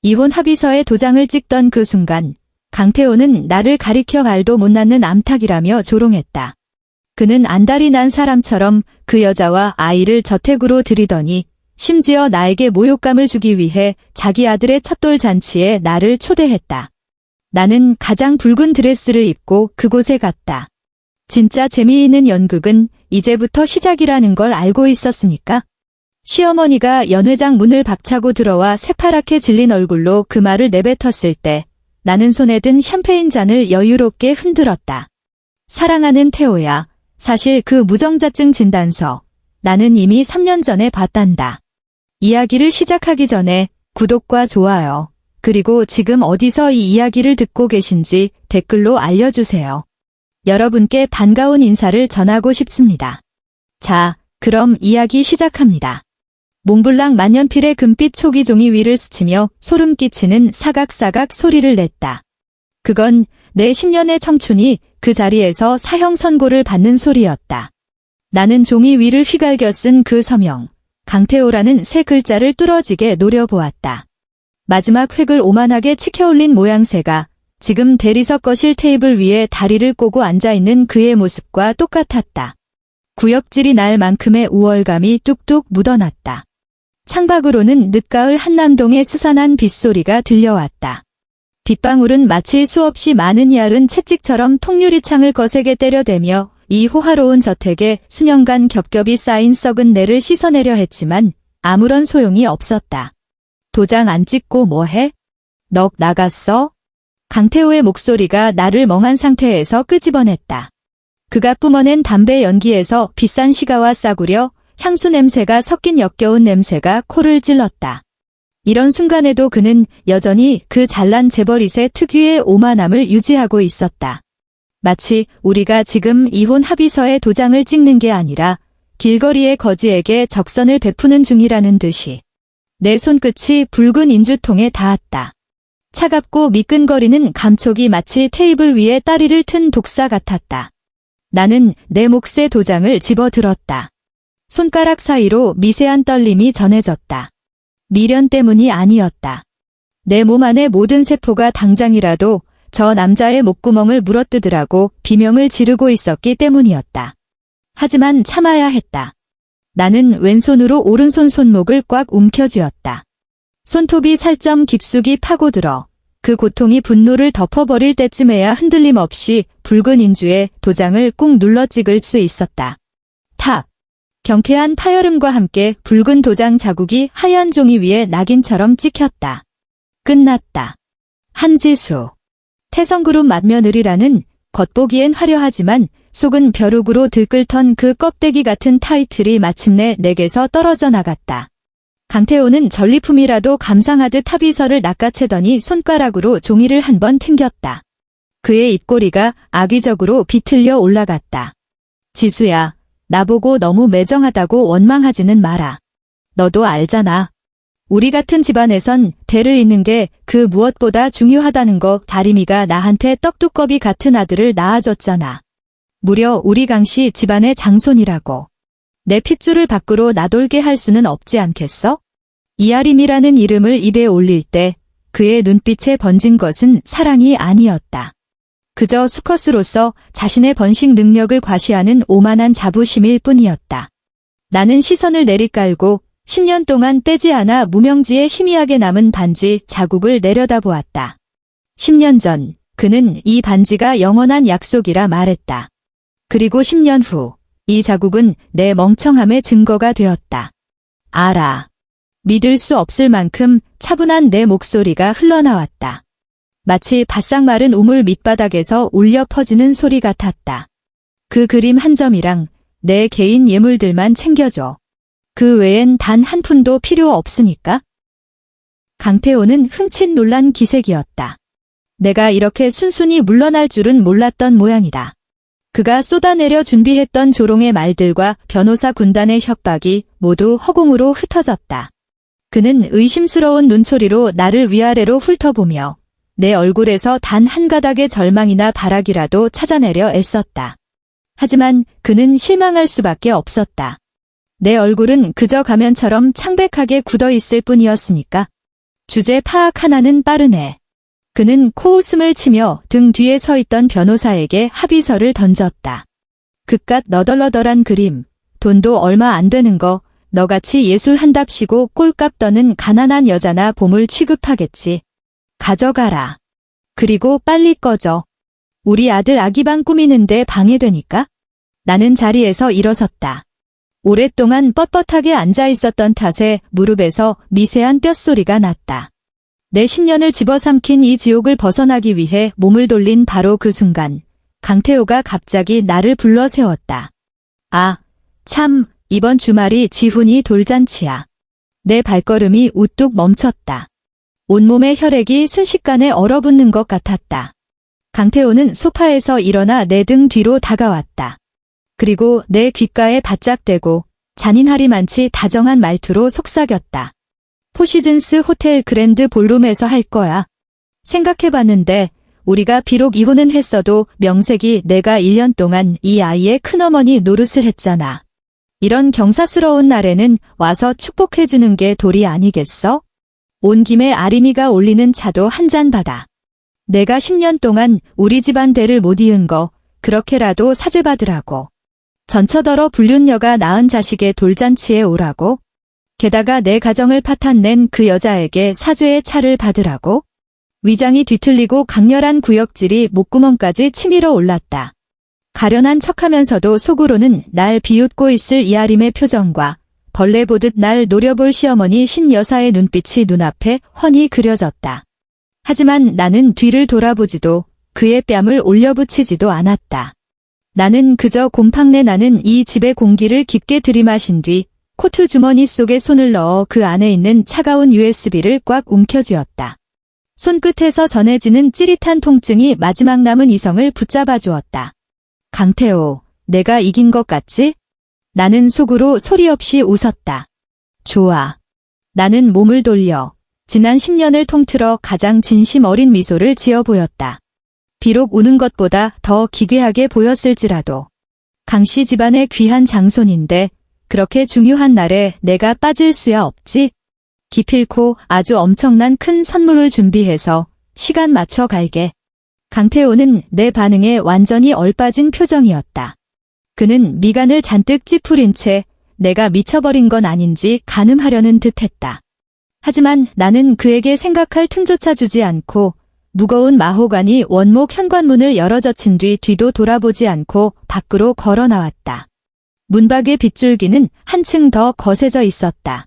이혼 합의서에 도장을 찍던 그 순간 강태호는 나를 가리켜 말도 못 낳는 암탉이라며 조롱했다. 그는 안달이 난 사람처럼 그 여자와 아이를 저택으로 들이더니 심지어 나에게 모욕감을 주기 위해 자기 아들의 첫돌 잔치에 나를 초대했다. 나는 가장 붉은 드레스를 입고 그곳에 갔다. 진짜 재미있는 연극은 이제부터 시작이라는 걸 알고 있었으니까. 시어머니가 연회장 문을 박차고 들어와 새파랗게 질린 얼굴로 그 말을 내뱉었을 때 나는 손에 든 샴페인 잔을 여유롭게 흔들었다. 사랑하는 태호야, 사실 그 무정자증 진단서 나는 이미 3년 전에 봤단다. 이야기를 시작하기 전에 구독과 좋아요, 그리고 지금 어디서 이 이야기를 듣고 계신지 댓글로 알려주세요. 여러분께 반가운 인사를 전하고 싶습니다. 자, 그럼 이야기 시작합니다. 몽블랑 만년필의 금빛 초기 종이 위를 스치며 소름 끼치는 사각사각 소리를 냈다. 그건 내 10년의 청춘이 그 자리에서 사형 선고를 받는 소리였다. 나는 종이 위를 휘갈겨 쓴 그 서명, 강태호라는 세 글자를 뚫어지게 노려보았다. 마지막 획을 오만하게 치켜올린 모양새가 지금 대리석 거실 테이블 위에 다리를 꼬고 앉아있는 그의 모습과 똑같았다. 구역질이 날 만큼의 우월감이 뚝뚝 묻어났다. 창밖으로는 늦가을 한남동의 스산한 빗소리가 들려왔다. 빗방울은 마치 수없이 많은 얇은 채찍처럼 통유리창을 거세게 때려대며 이 호화로운 저택에 수년간 겹겹이 쌓인 썩은 내를 씻어내려 했지만 아무런 소용이 없었다. 도장 안 찍고 뭐해? 넋 나갔어? 강태호의 목소리가 나를 멍한 상태에서 끄집어냈다. 그가 뿜어낸 담배 연기에서 비싼 시가와 싸구려, 향수 냄새가 섞인 역겨운 냄새가 코를 찔렀다. 이런 순간에도 그는 여전히 그 잘난 재벌잇의 특유의 오만함을 유지하고 있었다. 마치 우리가 지금 이혼 합의서에 도장을 찍는 게 아니라 길거리의 거지에게 적선을 베푸는 중이라는 듯이. 내 손끝이 붉은 인주통에 닿았다. 차갑고 미끈거리는 감촉이 마치 테이블 위에 다리를 튼 독사 같았다. 나는 내 몫의 도장을 집어들었다. 손가락 사이로 미세한 떨림이 전해졌다. 미련 때문이 아니었다. 내 몸 안의 모든 세포가 당장이라도 저 남자의 목구멍을 물어뜯으라고 비명을 지르고 있었기 때문이었다. 하지만 참아야 했다. 나는 왼손으로 오른손 손목을 꽉 움켜쥐었다. 손톱이 살점 깊숙이 파고들어 그 고통이 분노를 덮어버릴 때쯤에야 흔들림 없이 붉은 인주에 도장을 꾹 눌러 찍을 수 있었다. 탁! 경쾌한 파열음과 함께 붉은 도장 자국이 하얀 종이 위에 낙인처럼 찍혔다. 끝났다. 한지수. 태성그룹 맏며느리라는 겉보기엔 화려하지만 속은 벼룩으로 들끓던 그 껍데기 같은 타이틀이 마침내 내게서 떨어져 나갔다. 강태호는 전리품이라도 감상하듯 합의서를 낚아채더니 손가락으로 종이를 한 번 튕겼다. 그의 입꼬리가 악의적으로 비틀려 올라갔다. 지수야, 나보고 너무 매정하다고 원망하지는 마라. 너도 알잖아. 우리 같은 집안에선 대를 잇는 게 그 무엇보다 중요하다는 거. 다리미가 나한테 떡두꺼비 같은 아들을 낳아줬잖아. 무려 우리 강씨 집안의 장손이라고. 내 핏줄을 밖으로 나돌게 할 수는 없지 않겠어? 이아림이라는 이름을 입에 올릴 때 그의 눈빛에 번진 것은 사랑이 아니었다. 그저 수컷으로서 자신의 번식 능력을 과시하는 오만한 자부심일 뿐이었다. 나는 시선을 내리깔고 10년 동안 빼지 않아 무명지에 희미하게 남은 반지 자국을 내려다보았다. 10년 전 그는 이 반지가 영원한 약속이라 말했다. 그리고 10년 후 이 자국은 내 멍청함의 증거가 되었다. 알아. 믿을 수 없을 만큼 차분한 내 목소리가 흘러나왔다. 마치 바싹 마른 우물 밑바닥에서 울려 퍼지는 소리 같았다. 그 그림 한 점이랑 내 개인 예물들만 챙겨줘. 그 외엔 단 한 푼도 필요 없으니까. 강태호는 흠칫 놀란 기색이었다. 내가 이렇게 순순히 물러날 줄은 몰랐던 모양이다. 그가 쏟아내려 준비했던 조롱의 말들과 변호사 군단의 협박이 모두 허공으로 흩어졌다. 그는 의심스러운 눈초리로 나를 위아래로 훑어보며 내 얼굴에서 단 한 가닥의 절망이나 바락이라도 찾아내려 애썼다. 하지만 그는 실망할 수밖에 없었다. 내 얼굴은 그저 가면처럼 창백하게 굳어있을 뿐이었으니까. 주제 파악 하나는 빠르네. 그는 코웃음을 치며 등 뒤에 서 있던 변호사에게 합의서를 던졌다. 그깟 너덜너덜한 그림, 돈도 얼마 안 되는 거, 너같이 예술 한답시고 꼴값 떠는 가난한 여자나 보물 취급하겠지. 가져가라. 그리고 빨리 꺼져. 우리 아들 아기방 꾸미는데 방해되니까? 나는 자리에서 일어섰다. 오랫동안 뻣뻣하게 앉아 있었던 탓에 무릎에서 미세한 뼛소리가 났다. 내 10년을 집어삼킨 이 지옥을 벗어나기 위해 몸을 돌린 바로 그 순간, 강태호가 갑자기 나를 불러 세웠다. 아, 참, 이번 주말이 지훈이 돌잔치야. 내 발걸음이 우뚝 멈췄다. 온몸의 혈액이 순식간에 얼어붙는 것 같았다. 강태호는 소파에서 일어나 내 등 뒤로 다가왔다. 그리고 내 귓가에 바짝 대고 잔인하리만치 다정한 말투로 속삭였다. 포시즌스 호텔 그랜드 볼룸에서 할 거야. 생각해봤는데 우리가 비록 이혼은 했어도 명색이 내가 1년 동안 이 아이의 큰어머니 노릇을 했잖아. 이런 경사스러운 날에는 와서 축복해주는 게 도리 아니겠어? 온 김에 아림이가 올리는 차도 한 잔 받아. 내가 10년 동안 우리 집안 대를 못 이은 거 그렇게라도 사죄받으라고. 전처더러 불륜녀가 낳은 자식의 돌잔치에 오라고. 게다가 내 가정을 파탄낸 그 여자에게 사죄의 차를 받으라고. 위장이 뒤틀리고 강렬한 구역질이 목구멍까지 치밀어 올랐다. 가련한 척하면서도 속으로는 날 비웃고 있을 이아림의 표정과 벌레 보듯 날 노려볼 시어머니 신여사의 눈빛이 눈앞에 훤히 그려졌다. 하지만 나는 뒤를 돌아보지도 그의 뺨을 올려붙이지도 않았다. 나는 그저 곰팡내 나는 이 집의 공기를 깊게 들이마신 뒤 코트 주머니 속에 손을 넣어 그 안에 있는 차가운 USB를 꽉 움켜쥐었다. 손끝에서 전해지는 찌릿한 통증이 마지막 남은 이성을 붙잡아 주었다. 강태호, 내가 이긴 것 같지? 나는 속으로 소리 없이 웃었다. 좋아. 나는 몸을 돌려 지난 10년을 통틀어 가장 진심 어린 미소를 지어 보였다. 비록 우는 것보다 더 기괴하게 보였을지라도. 강씨 집안의 귀한 장손인데 그렇게 중요한 날에 내가 빠질 수야 없지? 기필코 아주 엄청난 큰 선물을 준비해서 시간 맞춰 갈게. 강태호는 내 반응에 완전히 얼빠진 표정이었다. 그는 미간을 잔뜩 찌푸린 채 내가 미쳐버린 건 아닌지 가늠하려는 듯했다. 하지만 나는 그에게 생각할 틈조차 주지 않고 무거운 마호가니 원목 현관문을 열어젖힌 뒤 뒤도 돌아보지 않고 밖으로 걸어 나왔다. 문밖의 빗줄기는 한층 더 거세져 있었다.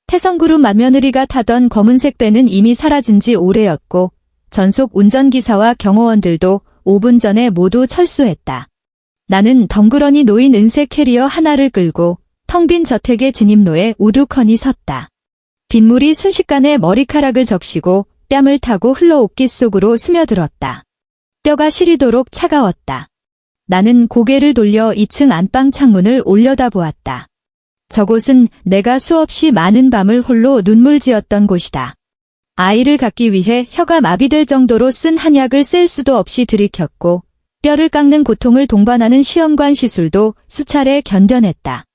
태성그룹 맏며느리가 타던 검은색 배는 이미 사라진 지 오래였고 전속 운전기사와 경호원들도 5분 전에 모두 철수했다. 나는 덩그러니 놓인 은색 캐리어 하나를 끌고 텅 빈 저택의 진입로에 우두커니 섰다. 빗물이 순식간에 머리카락을 적시고 뺨을 타고 흘러 옷깃 속으로 스며들었다. 뼈가 시리도록 차가웠다. 나는 고개를 돌려 2층 안방 창문을 올려다보았다. 저곳은 내가 수없이 많은 밤을 홀로 눈물지었던 곳이다. 아이를 갖기 위해 혀가 마비될 정도로 쓴 한약을 쓸 수도 없이 들이켰고 뼈를 깎는 고통을 동반하는 시험관 시술도 수차례 견뎌냈다.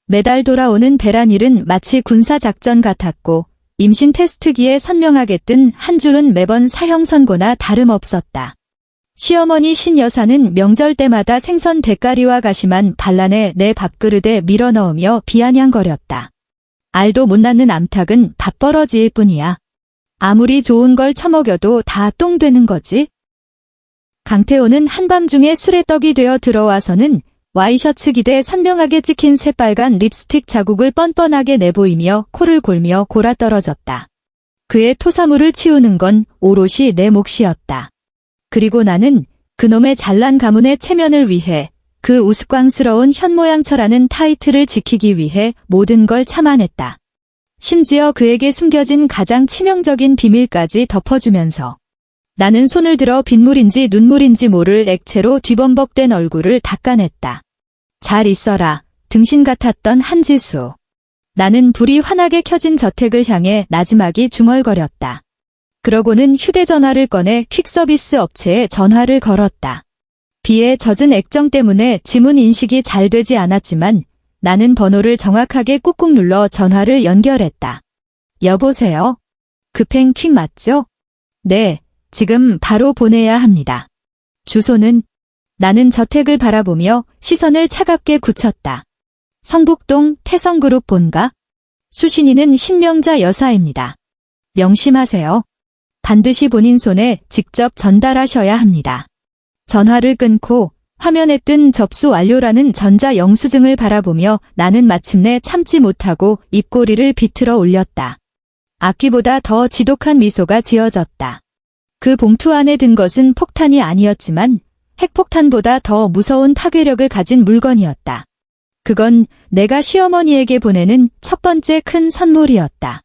매달 돌아오는 배란일은 마치 군사작전 같았고 임신 테스트기에 선명하게 뜬 한 줄은 매번 사형 선고나 다름없었다. 시어머니 신여사는 명절 때마다 생선 대가리와 가시만 반란에 내 밥그릇에 밀어넣으며 비아냥거렸다. 알도 못 낳는 암탉은 밥벌어지일 뿐이야. 아무리 좋은 걸 처먹여도 다 똥 되는 거지. 강태호는 한밤중에 술에 떡이 되어 들어와서는 와이셔츠 기대에 선명하게 찍힌 새빨간 립스틱 자국을 뻔뻔하게 내보이며 코를 골며 골아떨어졌다. 그의 토사물을 치우는 건 오롯이 내 몫이었다. 그리고 나는 그놈의 잘난 가문의 체면을 위해 그 우스꽝스러운 현모양처라는 타이틀을 지키기 위해 모든 걸 참아냈다. 심지어 그에게 숨겨진 가장 치명적인 비밀까지 덮어주면서 나는 손을 들어 빗물인지 눈물인지 모를 액체로 뒤범벅된 얼굴을 닦아냈다. 잘 있어라, 등신 같았던 한지수. 나는 불이 환하게 켜진 저택을 향해 나지막이 중얼거렸다. 그러고는 휴대전화를 꺼내 퀵서비스 업체에 전화를 걸었다. 비에 젖은 액정 때문에 지문 인식이 잘 되지 않았지만 나는 번호를 정확하게 꾹꾹 눌러 전화를 연결했다. 여보세요? 급행 퀵 맞죠? 네, 지금 바로 보내야 합니다. 주소는? 나는 저택을 바라보며 시선을 차갑게 굳혔다. 성북동 태성그룹 본가? 수신인은 신명자 여사입니다. 명심하세요. 반드시 본인 손에 직접 전달하셔야 합니다. 전화를 끊고 화면에 뜬 접수 완료라는 전자 영수증을 바라보며 나는 마침내 참지 못하고 입꼬리를 비틀어 올렸다. 악기보다 더 지독한 미소가 지어졌다. 그 봉투 안에 든 것은 폭탄이 아니었지만 핵폭탄보다 더 무서운 파괴력을 가진 물건이었다. 그건 내가 시어머니에게 보내는 첫 번째 큰 선물이었다.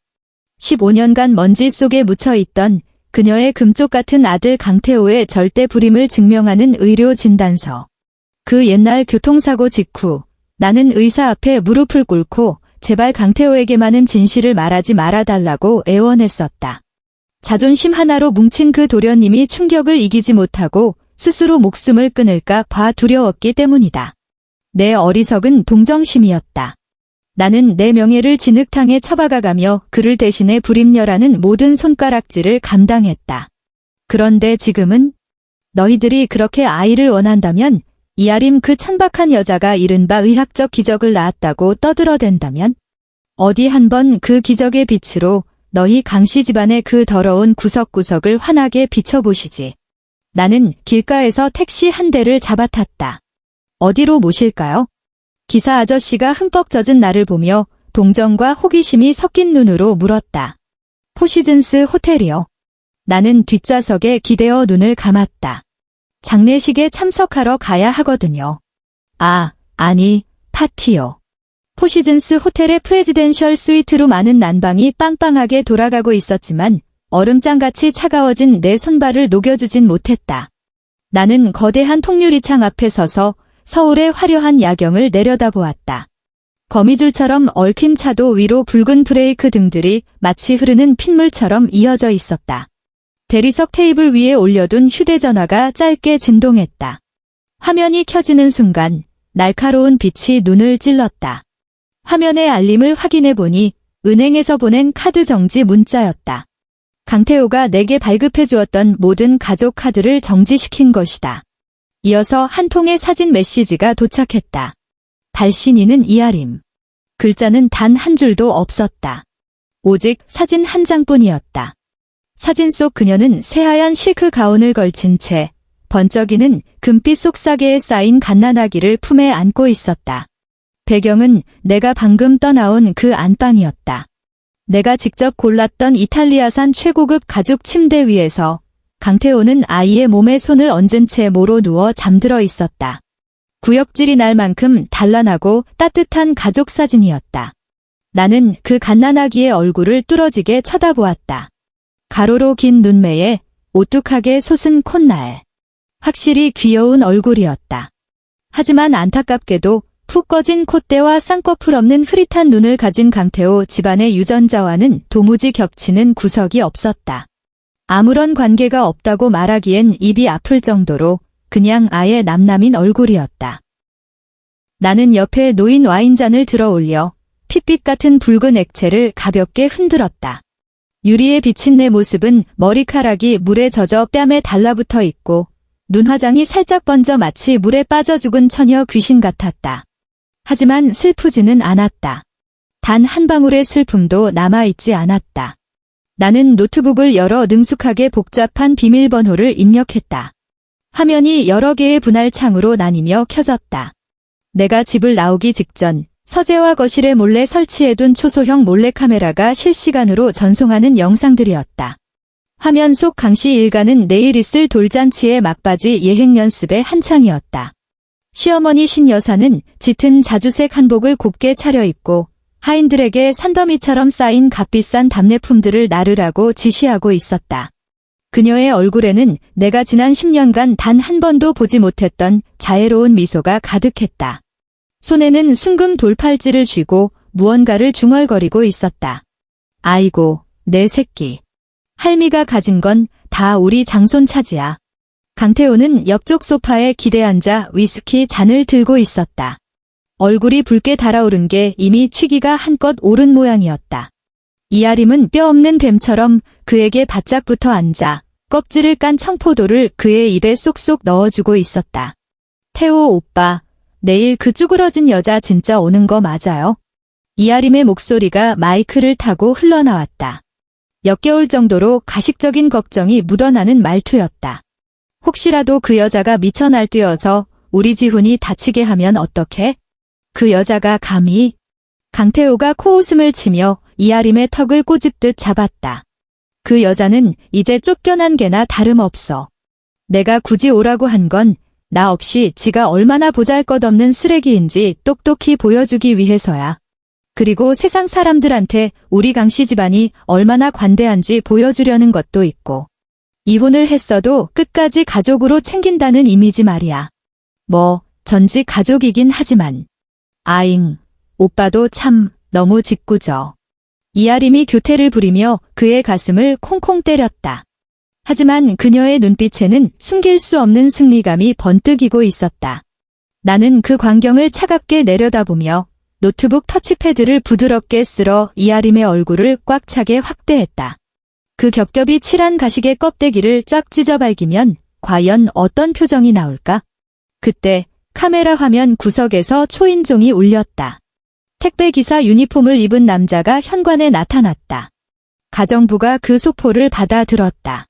15년간 먼지 속에 묻혀있던 그녀의 금쪽 같은 아들 강태호의 절대 불임을 증명하는 의료 진단서. 그 옛날 교통사고 직후 나는 의사 앞에 무릎을 꿇고 제발 강태호에게만은 진실을 말하지 말아달라고 애원했었다. 자존심 하나로 뭉친 그 도련님이 충격을 이기지 못하고 스스로 목숨을 끊을까 봐 두려웠기 때문이다. 내 어리석은 동정심이었다. 나는 내 명예를 진흙탕에 처박아가며 그를 대신해 불임녀라는 모든 손가락질을 감당했다. 그런데 지금은 너희들이 그렇게 아이를 원한다면 이아림 그 천박한 여자가 이른바 의학적 기적을 낳았다고 떠들어댄다면 어디 한번 그 기적의 빛으로 너희 강씨 집안의 그 더러운 구석구석을 환하게 비춰보시지. 나는 길가에서 택시 한 대를 잡아탔다. 어디로 모실까요? 기사 아저씨가 흠뻑 젖은 나를 보며 동정과 호기심이 섞인 눈으로 물었다. 포시즌스 호텔이요. 나는 뒷좌석에 기대어 눈을 감았다. 장례식에 참석하러 가야 하거든요. 아니, 파티요. 포시즌스 호텔의 프레지덴셜 스위트로 많은 난방이 빵빵하게 돌아가고 있었지만 얼음장같이 차가워진 내 손발을 녹여주진 못했다. 나는 거대한 통유리창 앞에 서서 서울의 화려한 야경을 내려다보았다. 거미줄처럼 얽힌 차도 위로 붉은 브레이크 등들이 마치 흐르는 핏물처럼 이어져 있었다. 대리석 테이블 위에 올려둔 휴대전화가 짧게 진동했다. 화면이 켜지는 순간 날카로운 빛이 눈을 찔렀다. 화면의 알림을 확인해보니 은행에서 보낸 카드 정지 문자였다. 강태호가 내게 발급해 주었던 모든 가족 카드를 정지시킨 것이다. 이어서 한 통의 사진 메시지가 도착했다. 발신인은 이아림. 글자는 단 한 줄도 없었다. 오직 사진 한 장뿐이었다. 사진 속 그녀는 새하얀 실크 가운을 걸친 채 번쩍이는 금빛 속사계에 쌓인 갓난아기를 품에 안고 있었다. 배경은 내가 방금 떠나온 그 안방이었다. 내가 직접 골랐던 이탈리아산 최고급 가죽 침대 위에서 강태호는 아이의 몸에 손을 얹은 채 모로 누워 잠들어 있었다. 구역질이 날 만큼 단란하고 따뜻한 가족 사진이었다. 나는 그 갓난아기의 얼굴을 뚫어지게 쳐다보았다. 가로로 긴 눈매에 오뚝하게 솟은 콧날. 확실히 귀여운 얼굴이었다. 하지만 안타깝게도 푹 꺼진 콧대와 쌍꺼풀 없는 흐릿한 눈을 가진 강태호 집안의 유전자와는 도무지 겹치는 구석이 없었다. 아무런 관계가 없다고 말하기엔 입이 아플 정도로 그냥 아예 남남인 얼굴이었다. 나는 옆에 놓인 와인잔을 들어 올려 핏빛 같은 붉은 액체를 가볍게 흔들었다. 유리에 비친 내 모습은 머리카락이 물에 젖어 뺨에 달라붙어 있고 눈화장이 살짝 번져 마치 물에 빠져 죽은 처녀 귀신 같았다. 하지만 슬프지는 않았다. 단 한 방울의 슬픔도 남아있지 않았다. 나는 노트북을 열어 능숙하게 복잡한 비밀번호를 입력했다. 화면이 여러 개의 분할 창으로 나뉘며 켜졌다. 내가 집을 나오기 직전 서재와 거실에 몰래 설치해둔 초소형 몰래카메라가 실시간으로 전송하는 영상들이었다. 화면 속 강씨 일가는 내일 있을 돌잔치의 막바지 예행 연습에 한창이었다. 시어머니 신여사는 짙은 자주색 한복을 곱게 차려입고 하인들에게 산더미처럼 쌓인 값비싼 답례품들을 나르라고 지시하고 있었다. 그녀의 얼굴에는 내가 지난 10년간 단 한 번도 보지 못했던 자애로운 미소가 가득했다. 손에는 순금 돌팔찌를 쥐고 무언가를 중얼거리고 있었다. 아이고, 내 새끼. 할미가 가진 건 다 우리 장손 차지야. 강태호는 옆쪽 소파에 기대앉아 위스키 잔을 들고 있었다. 얼굴이 붉게 달아오른 게 이미 취기가 한껏 오른 모양이었다. 이아림은 뼈 없는 뱀처럼 그에게 바짝 붙어 앉아 껍질을 깐 청포도를 그의 입에 쏙쏙 넣어주고 있었다. 태호 오빠, 내일 그 쭈그러진 여자 진짜 오는 거 맞아요? 이아림의 목소리가 마이크를 타고 흘러나왔다. 역겨울 정도로 가식적인 걱정이 묻어나는 말투였다. 혹시라도 그 여자가 미쳐 날뛰어서 우리 지훈이 다치게 하면 어떡해? 그 여자가 감히? 강태호가 코웃음을 치며 이아림의 턱을 꼬집듯 잡았다. 그 여자는 이제 쫓겨난 개나 다름없어. 내가 굳이 오라고 한 건 나 없이 지가 얼마나 보잘것없는 쓰레기인지 똑똑히 보여주기 위해서야. 그리고 세상 사람들한테 우리 강씨 집안이 얼마나 관대한지 보여주려는 것도 있고. 이혼을 했어도 끝까지 가족으로 챙긴다는 이미지 말이야. 뭐 전직 가족이긴 하지만. 아잉, 오빠도 참 너무 짓궂어. 이아림이 교태를 부리며 그의 가슴을 콩콩 때렸다. 하지만 그녀의 눈빛에는 숨길 수 없는 승리감이 번뜩이고 있었다. 나는 그 광경을 차갑게 내려다보며 노트북 터치패드를 부드럽게 쓸어 이아림의 얼굴을 꽉 차게 확대했다. 그 겹겹이 칠한 가식의 껍데기를 쫙 찢어 발기면 과연 어떤 표정이 나올까? 그때 카메라 화면 구석에서 초인종이 울렸다. 택배기사 유니폼을 입은 남자가 현관에 나타났다. 가정부가 그 소포를 받아들었다.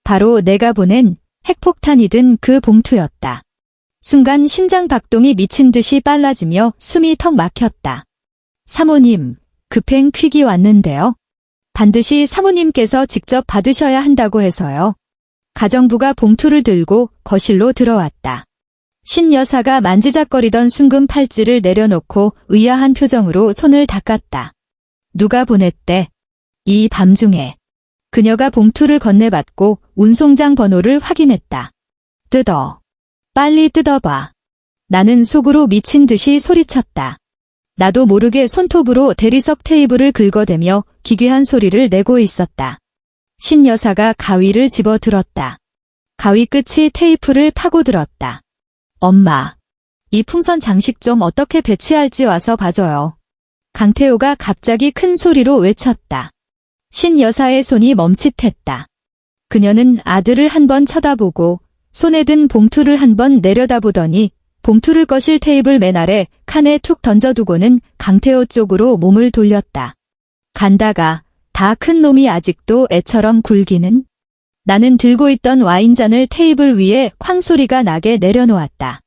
바로 내가 보낸 핵폭탄이 든 그 봉투였다. 순간 심장 박동이 미친 듯이 빨라지며 숨이 턱 막혔다. 사모님, 급행 퀵이 왔는데요. 반드시 사모님께서 직접 받으셔야 한다고 해서요. 가정부가 봉투를 들고 거실로 들어왔다. 신 여사가 만지작거리던 순금 팔찌를 내려놓고 의아한 표정으로 손을 닦았다. 누가 보냈대? 이 밤중에. 그녀가 봉투를 건네받고 운송장 번호를 확인했다. 뜯어. 빨리 뜯어봐. 나는 속으로 미친 듯이 소리쳤다. 나도 모르게 손톱으로 대리석 테이블을 긁어대며 기괴한 소리를 내고 있었다. 신 여사가 가위를 집어들었다. 가위 끝이 테이프를 파고들었다. 엄마, 이 풍선 장식 좀 어떻게 배치할지 와서 봐줘요. 강태호가 갑자기 큰 소리로 외쳤다. 신 여사의 손이 멈칫했다. 그녀는 아들을 한 번 쳐다보고 손에 든 봉투를 한 번 내려다보더니 봉투를 거실 테이블 맨 아래 칸에 툭 던져두고는 강태호 쪽으로 몸을 돌렸다. 간다가 다 큰 놈이 아직도 애처럼 굴기는? 나는 들고 있던 와인잔을 테이블 위에 쾅 소리가 나게 내려놓았다.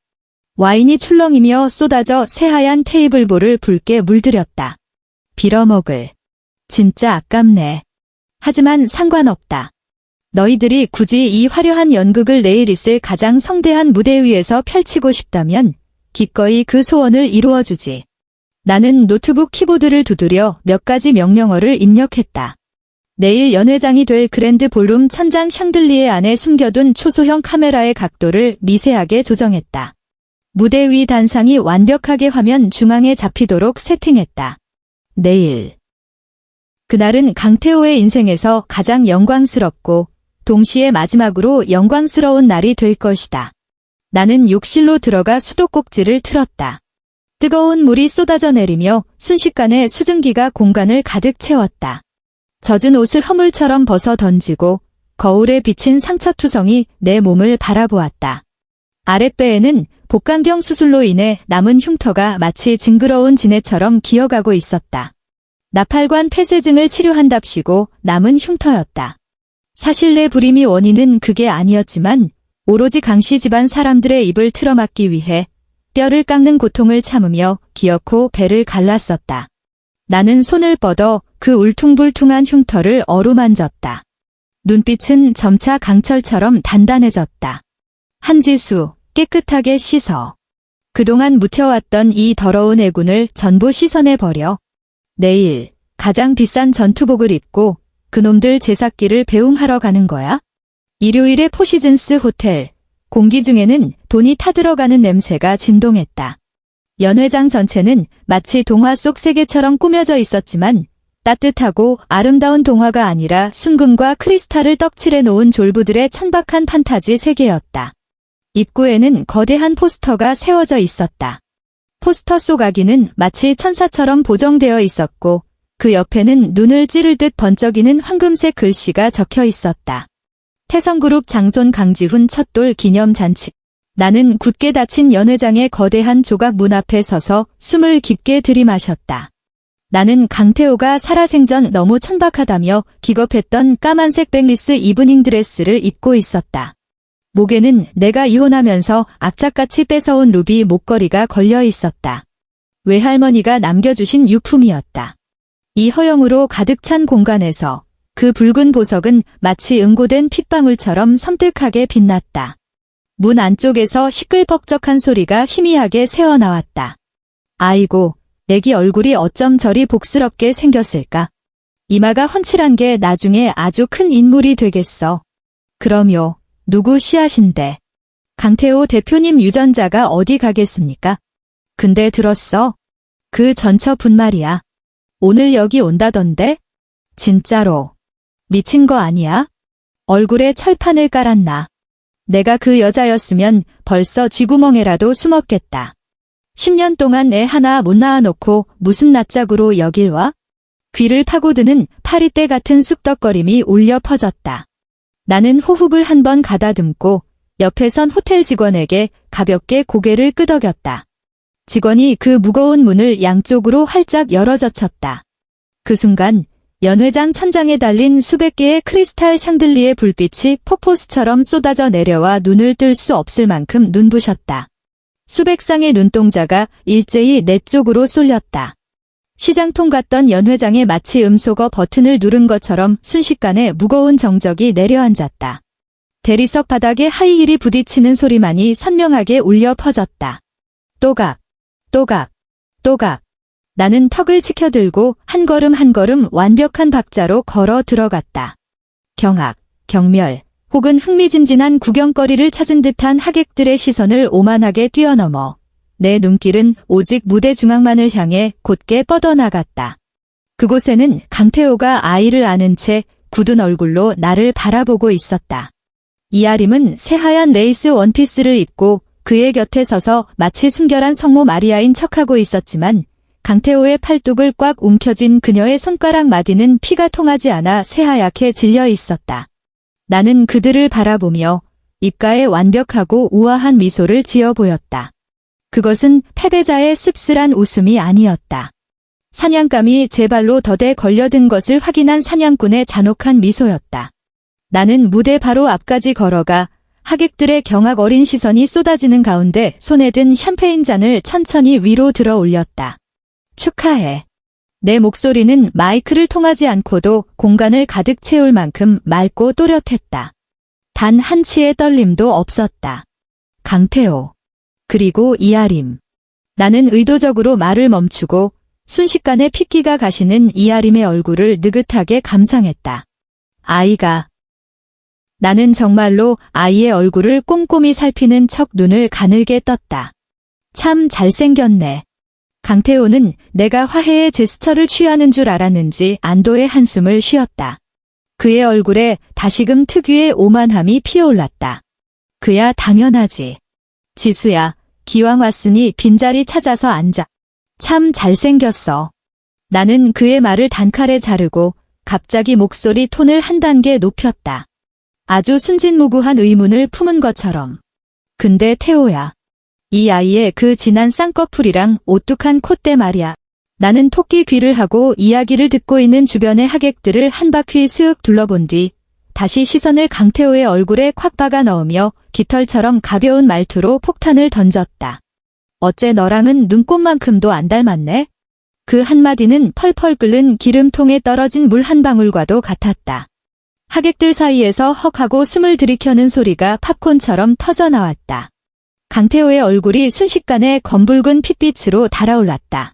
와인이 출렁이며 쏟아져 새하얀 테이블볼을 붉게 물들였다. 빌어먹을. 진짜 아깝네. 하지만 상관없다. 너희들이 굳이 이 화려한 연극을 내일 있을 가장 성대한 무대 위에서 펼치고 싶다면 기꺼이 그 소원을 이루어주지. 나는 노트북 키보드를 두드려 몇 가지 명령어를 입력했다. 내일 연회장이 될 그랜드 볼룸 천장 샹들리에 안에 숨겨둔 초소형 카메라의 각도를 미세하게 조정했다. 무대 위 단상이 완벽하게 화면 중앙에 잡히도록 세팅했다. 내일. 그날은 강태호의 인생에서 가장 영광스럽고 동시에 마지막으로 영광스러운 날이 될 것이다. 나는 욕실로 들어가 수도꼭지를 틀었다. 뜨거운 물이 쏟아져 내리며 순식간에 수증기가 공간을 가득 채웠다. 젖은 옷을 허물처럼 벗어 던지고 거울에 비친 상처투성이 내 몸을 바라보았다. 아랫배에는 복강경 수술로 인해 남은 흉터가 마치 징그러운 진해처럼 기어가고 있었다. 나팔관 폐쇄증을 치료한답시고 남은 흉터였다. 사실 내 불임이 원인은 그게 아니었지만 오로지 강씨 집안 사람들의 입을 틀어막기 위해 뼈를 깎는 고통을 참으며 기어코 배를 갈랐었다. 나는 손을 뻗어 그 울퉁불퉁한 흉터를 어루만졌다. 눈빛은 점차 강철처럼 단단해졌다. 한지수, 깨끗하게 씻어. 그동안 묻혀왔던 이 더러운 애군을 전부 씻어내버려. 내일 가장 비싼 전투복을 입고 그놈들 제삭기를 배웅하러 가는 거야? 일요일의 포시즌스 호텔. 공기 중에는 돈이 타들어가는 냄새가 진동했다. 연회장 전체는 마치 동화 속 세계처럼 꾸며져 있었지만 따뜻하고 아름다운 동화가 아니라 순금과 크리스탈을 떡칠해 놓은 졸부들의 천박한 판타지 세계였다. 입구에는 거대한 포스터가 세워져 있었다. 포스터 속 아기는 마치 천사처럼 보정되어 있었고 그 옆에는 눈을 찌를 듯 번쩍이는 황금색 글씨가 적혀 있었다. 태성그룹 장손 강지훈 첫돌 기념잔치. 나는 굳게 닫힌 연회장의 거대한 조각 문 앞에 서서 숨을 깊게 들이마셨다. 나는 강태호가 살아생전 너무 천박하다며 기겁했던 까만색 백리스 이브닝 드레스를 입고 있었다. 목에는 내가 이혼하면서 악착같이 뺏어온 루비 목걸이가 걸려 있었다. 외할머니가 남겨주신 유품이었다. 이 허영으로 가득 찬 공간에서 그 붉은 보석은 마치 응고된 핏방울처럼 섬뜩하게 빛났다. 문 안쪽에서 시끌벅적한 소리가 희미하게 새어나왔다. 아이고, 애기 얼굴이 어쩜 저리 복스럽게 생겼을까? 이마가 훤칠한 게 나중에 아주 큰 인물이 되겠어. 그럼요, 누구 씨앗인데. 강태호 대표님 유전자가 어디 가겠습니까? 근데 들었어? 그 전처분 말이야. 오늘 여기 온다던데? 진짜로. 미친 거 아니야? 얼굴에 철판을 깔았나? 내가 그 여자였으면 벌써 쥐구멍에라도 숨었겠다. 10년 동안 애 하나 못 낳아놓고 무슨 낯짝으로 여길 와? 귀를 파고드는 파리떼 같은 쑥덕거림이 울려 퍼졌다. 나는 호흡을 한 번 가다듬고 옆에 선 호텔 직원에게 가볍게 고개를 끄덕였다. 직원이 그 무거운 문을 양쪽으로 활짝 열어젖혔다. 그 순간 연회장 천장에 달린 수백 개의 크리스탈 샹들리에 불빛이 폭포수처럼 쏟아져 내려와 눈을 뜰 수 없을 만큼 눈부셨다. 수백 쌍의 눈동자가 일제히 내 쪽으로 쏠렸다. 시장통 같던 연회장에 마치 음소거 버튼을 누른 것처럼 순식간에 무거운 정적이 내려앉았다. 대리석 바닥에 하이힐이 부딪히는 소리만이 선명하게 울려 퍼졌다. 또각, 또각, 또각. 나는 턱을 치켜들고 한 걸음 한 걸음 완벽한 박자로 걸어 들어갔다. 경악, 경멸, 혹은 흥미진진한 구경거리를 찾은 듯한 하객들의 시선을 오만하게 뛰어넘어 내 눈길은 오직 무대 중앙만을 향해 곧게 뻗어나갔다. 그곳에는 강태호가 아이를 안은 채 굳은 얼굴로 나를 바라보고 있었다. 이아림은 새하얀 레이스 원피스를 입고 그의 곁에 서서 마치 순결한 성모 마리아인 척하고 있었지만 강태호의 팔뚝을 꽉 움켜쥔 그녀의 손가락 마디는 피가 통하지 않아 새하얗게 질려 있었다. 나는 그들을 바라보며 입가에 완벽하고 우아한 미소를 지어 보였다. 그것은 패배자의 씁쓸한 웃음이 아니었다. 사냥감이 제 발로 더대 걸려든 것을 확인한 사냥꾼의 잔혹한 미소였다. 나는 무대 바로 앞까지 걸어가 하객들의 경악 어린 시선이 쏟아지는 가운데 손에 든 샴페인 잔을 천천히 위로 들어 올렸다. 축하해. 내 목소리는 마이크를 통하지 않고도 공간을 가득 채울 만큼 맑고 또렷했다. 단 한 치의 떨림도 없었다. 강태호. 그리고 이아림. 나는 의도적으로 말을 멈추고 순식간에 핏기가 가시는 이아림의 얼굴을 느긋하게 감상했다. 아이가. 나는 정말로 아이의 얼굴을 꼼꼼히 살피는 척 눈을 가늘게 떴다. 참 잘생겼네. 강태호는 내가 화해의 제스처를 취하는 줄 알았는지 안도의 한숨을 쉬었다. 그의 얼굴에 다시금 특유의 오만함이 피어올랐다. 그야 당연하지. 지수야, 기왕 왔으니 빈자리 찾아서 앉아. 참 잘생겼어. 나는 그의 말을 단칼에 자르고 갑자기 목소리 톤을 한 단계 높였다. 아주 순진무구한 의문을 품은 것처럼. 근데 태호야. 이 아이의 그 진한 쌍꺼풀이랑 오뚝한 콧대 말이야. 나는 토끼 귀를 하고 이야기를 듣고 있는 주변의 하객들을 한 바퀴 슥 둘러본 뒤 다시 시선을 강태호의 얼굴에 콱 박아 넣으며 깃털처럼 가벼운 말투로 폭탄을 던졌다. 어째 너랑은 눈꽃만큼도 안 닮았네? 그 한마디는 펄펄 끓는 기름통에 떨어진 물 한 방울과도 같았다. 하객들 사이에서 헉하고 숨을 들이켜는 소리가 팝콘처럼 터져나왔다. 강태호의 얼굴이 순식간에 검붉은 핏빛으로 달아올랐다.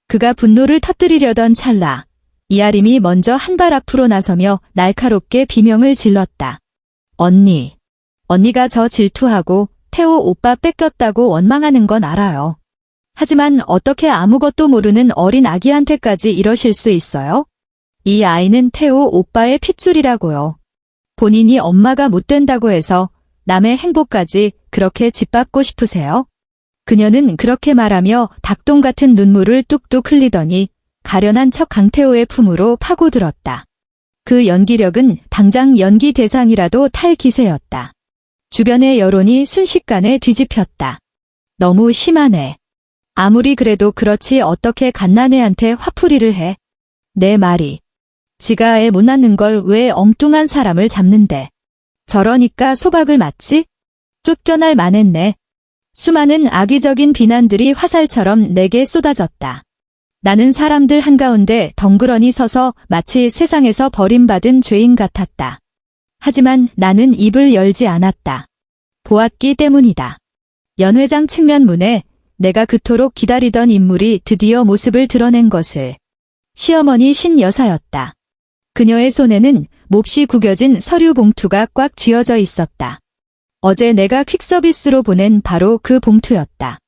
그가 분노를 터뜨리려던 찰나 이아림이 먼저 한 발 앞으로 나서며 날카롭게 비명을 질렀다. 언니가 저 질투하고 태호 오빠 뺏겼다고 원망하는 건 알아요. 하지만 어떻게 아무것도 모르는 어린 아기한테까지 이러실 수 있어요? 이 아이는 태호 오빠의 핏줄이라고요. 본인이 엄마가 못 된다고 해서 남의 행복까지 그렇게 짓밟고 싶으세요? 그녀는 그렇게 말하며 닭똥 같은 눈물을 뚝뚝 흘리더니 가련한 척 강태호의 품으로 파고들었다. 그 연기력은 당장 연기 대상이라도 탈 기세였다. 주변의 여론이 순식간에 뒤집혔다. 너무 심하네. 아무리 그래도 그렇지 어떻게 갓난애한테 화풀이를 해. 내 말이. 지가 애 못 낳는 걸 왜 엉뚱한 사람을 잡는데. 저러니까 소박을 맞지? 쫓겨날 만했네. 수많은 악의적인 비난들이 화살처럼 내게 쏟아졌다. 나는 사람들 한가운데 덩그러니 서서 마치 세상에서 버림받은 죄인 같았다. 하지만 나는 입을 열지 않았다. 보았기 때문이다. 연회장 측면 문에 내가 그토록 기다리던 인물이 드디어 모습을 드러낸 것을. 시어머니 신 여사였다. 그녀의 손에는 몹시 구겨진 서류 봉투가 꽉 쥐어져 있었다. 어제 내가 퀵서비스로 보낸 바로 그 봉투였다.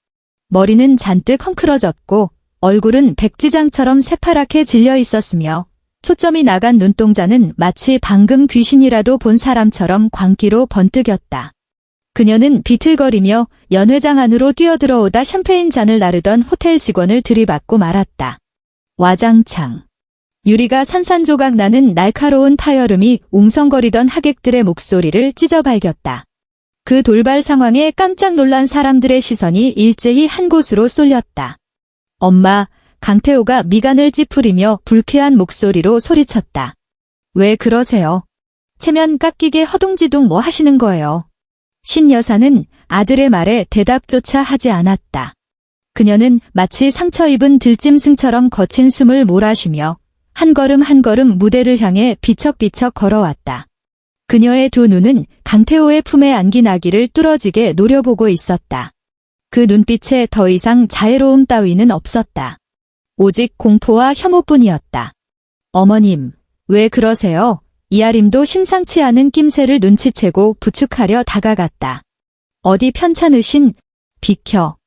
머리는 잔뜩 헝클어졌고 얼굴은 백지장처럼 새파랗게 질려 있었으며 초점이 나간 눈동자는 마치 방금 귀신이라도 본 사람처럼 광기로 번뜩였다. 그녀는 비틀거리며 연회장 안으로 뛰어들어오다 샴페인 잔을 나르던 호텔 직원을 들이받고 말았다. 와장창. 유리가 산산조각 나는 날카로운 파열음이 웅성거리던 하객들의 목소리를 찢어발겼다. 그 돌발 상황에 깜짝 놀란 사람들의 시선이 일제히 한 곳으로 쏠렸다. 엄마, 강태호가 미간을 찌푸리며 불쾌한 목소리로 소리쳤다. 왜 그러세요? 체면 깎이게 허둥지둥 뭐 하시는 거예요? 신 여사는 아들의 말에 대답조차 하지 않았다. 그녀는 마치 상처 입은 들짐승처럼 거친 숨을 몰아쉬며 한 걸음 한 걸음 무대를 향해 비척비척 걸어왔다. 그녀의 두 눈은 강태호의 품에 안긴 아기를 뚫어지게 노려보고 있었다. 그 눈빛에 더 이상 자애로움 따위는 없었다. 오직 공포와 혐오뿐이었다. 어머님, 왜 그러세요? 이아림도 심상치 않은 낌새를 눈치채고 부축하려 다가갔다. 어디 편찮으신, 비켜.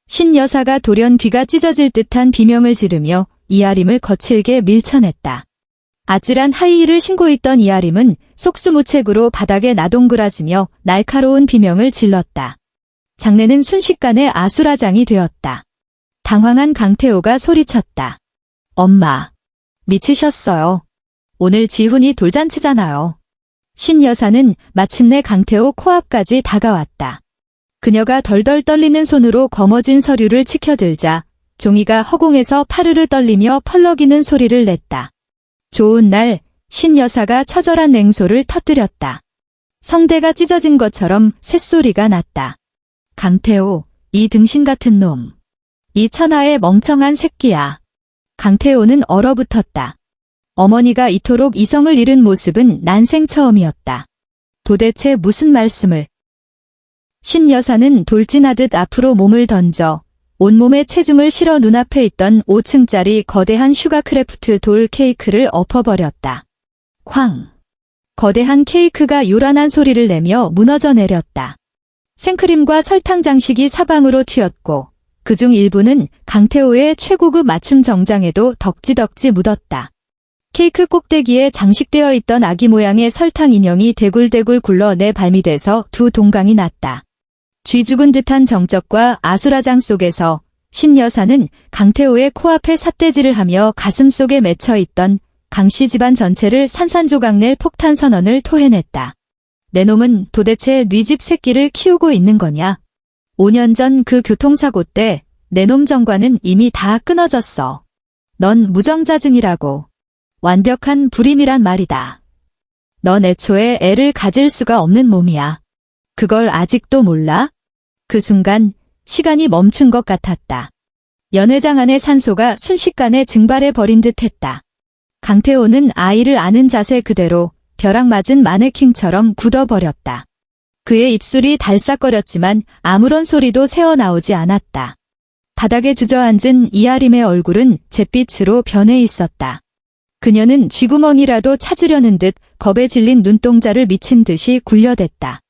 신 여사가 돌연 귀가 찢어질 듯한 비명을 지르며 이아림을 거칠게 밀쳐냈다. 아찔한 하이힐을 신고 있던 이아림은 속수무책으로 바닥에 나동그라지며 날카로운 비명을 질렀다. 장내는 순식간에 아수라장이 되었다. 당황한 강태호가 소리쳤다. 엄마, 미치셨어요. 오늘 지훈이 돌잔치잖아요. 신 여사는 마침내 강태호 코앞까지 다가왔다. 그녀가 덜덜 떨리는 손으로 거머쥔 서류를 치켜들자 종이가 허공에서 파르르 떨리며 펄럭이는 소리를 냈다. 좋은 날, 신 여사가 처절한 냉소를 터뜨렸다. 성대가 찢어진 것처럼 쇳소리가 났다. 강태호, 이 등신 같은 놈. 이 천하의 멍청한 새끼야. 강태호는 얼어붙었다. 어머니가 이토록 이성을 잃은 모습은 난생 처음이었다. 도대체 무슨 말씀을. 신 여사는 돌진하듯 앞으로 몸을 던져 온몸에 체중을 실어 눈앞에 있던 5층짜리 거대한 슈가크래프트 돌 케이크를 엎어버렸다. 쾅! 거대한 케이크가 요란한 소리를 내며 무너져 내렸다. 생크림과 설탕 장식이 사방으로 튀었고 그중 일부는 강태호의 최고급 맞춤 정장에도 덕지덕지 묻었다. 케이크 꼭대기에 장식되어 있던 아기 모양의 설탕 인형이 대굴대굴 굴러 내 발밑에서 두 동강이 났다. 쥐 죽은 듯한 정적과 아수라장 속에서 신 여사는 강태호의 코앞에 삿대질을 하며 가슴속에 맺혀있던 강씨 집안 전체를 산산조각 낼 폭탄 선언을 토해냈다. 내 놈은 도대체 네 집 새끼를 키우고 있는 거냐? 5년 전 그 교통사고 때 내 놈 정과는 이미 다 끊어졌어. 넌 무정자증이라고. 완벽한 불임이란 말이다. 넌 애초에 애를 가질 수가 없는 몸이야. 그걸 아직도 몰라? 그 순간 시간이 멈춘 것 같았다. 연회장 안의 산소가 순식간에 증발해버린 듯했다. 강태호는 아이를 안은 자세 그대로 벼락 맞은 마네킹처럼 굳어버렸다. 그의 입술이 달싹거렸지만 아무런 소리도 새어나오지 않았다. 바닥에 주저앉은 이아림의 얼굴은 잿빛으로 변해 있었다. 그녀는 쥐구멍이라도 찾으려는 듯 겁에 질린 눈동자를 미친 듯이 굴려댔다.